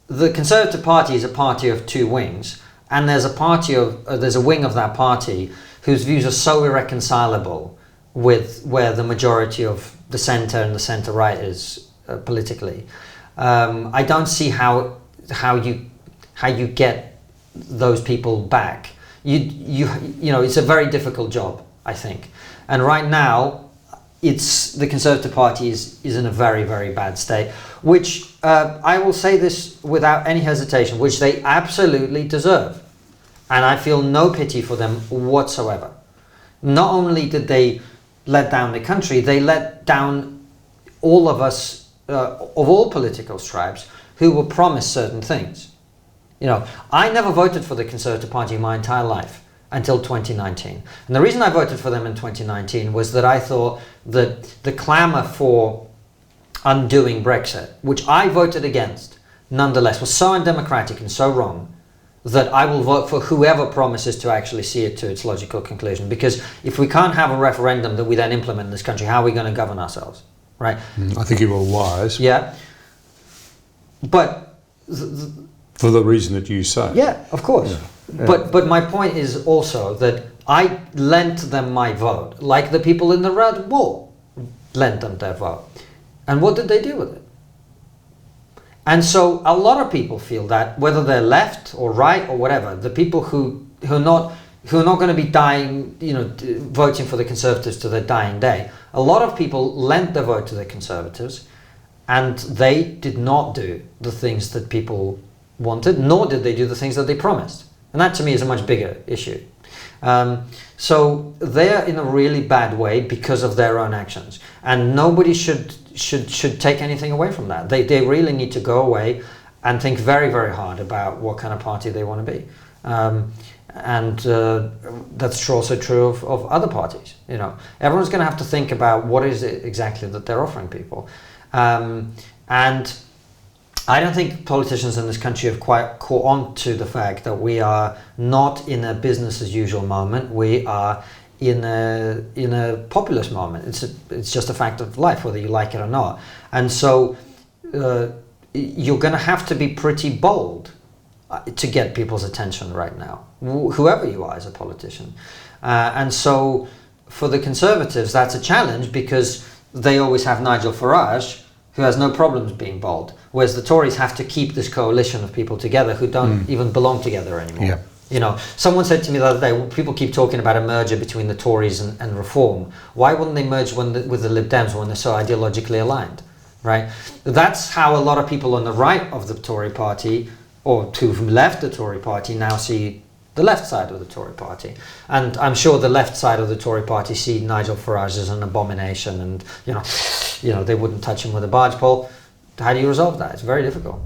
the Conservative Party is a party of two wings, and there's a wing of that party whose views are so irreconcilable with where the majority of the centre and the centre right is politically. I don't see how you get those people back. You know, it's a very difficult job, I think. And right now, the Conservative Party is in a very, very bad state, which I will say this without any hesitation, which they absolutely deserve. And I feel no pity for them whatsoever. Not only did they let down the country, they let down all of us, of all political stripes, who were promised certain things. You know, I never voted for the Conservative Party in my entire life until 2019. And the reason I voted for them in 2019 was that I thought that the clamour for undoing Brexit, which I voted against, nonetheless, was so undemocratic and so wrong that I will vote for whoever promises to actually see it to its logical conclusion. Because if we can't have a referendum that we then implement in this country, how are we going to govern ourselves, right? I think you were wise. Yeah. But... for the reason that you say. Yeah, of course. Yeah. But my point is also that I lent them my vote, like the people in the Red Wall lent them their vote. And what did they do with it? And so a lot of people feel that, whether they're left or right or whatever, the people who are not going to be dying, you know, voting for the Conservatives to their dying day, a lot of people lent their vote to the Conservatives, and they did not do the things that people wanted, nor did they do the things that they promised. And that to me is a much bigger issue. So they're in a really bad way because of their own actions, and nobody should take anything away from that. They really need to go away and think very, very hard about what kind of party they want to be. And that's also true of other parties. You know, everyone's going to have to think about what is it exactly that they're offering people. And I don't think politicians in this country have quite caught on to the fact that we are not in a business as usual moment. We are in a populist moment. It's just a fact of life, whether you like it or not. And so you're going to have to be pretty bold to get people's attention right now, whoever you are as a politician. And so for the Conservatives, that's a challenge because they always have Nigel Farage, who has no problems being bold, whereas the Tories have to keep this coalition of people together who don't even belong together anymore. Yeah. You know, someone said to me the other day, well, people keep talking about a merger between the Tories and Reform. Why wouldn't they merge with the Lib Dems when they're so ideologically aligned, right? That's how a lot of people on the right of the Tory party, or who left the Tory party, now see the left side of the Tory party. And I'm sure the left side of the Tory party see Nigel Farage as an abomination, and you know they wouldn't touch him with a barge pole. How do you resolve that? It's very difficult.